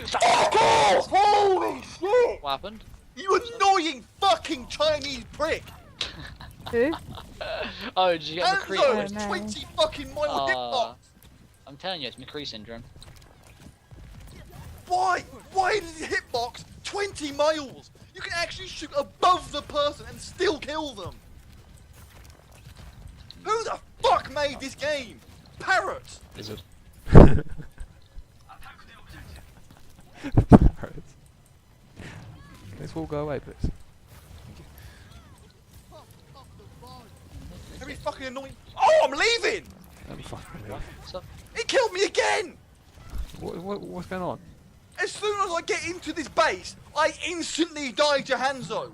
Fuck off! Holy shit! What happened? You annoying fucking Chinese prick! Who? Oh, did you get McCree? Hanzo Oh, has no. 20 fucking mile hitbox! I'm telling you, it's McCree syndrome. Why? Why is his hitbox 20 miles? You can actually shoot above the person and still kill them! Who the fuck made this game? Parrot! Lizard. Parrots. Can this all go away, please? Every fucking annoying. Oh, I'm leaving! Let me fucking leave. What's up? He killed me again! What's going on? As soon as I get into this base, I instantly die to Hanzo.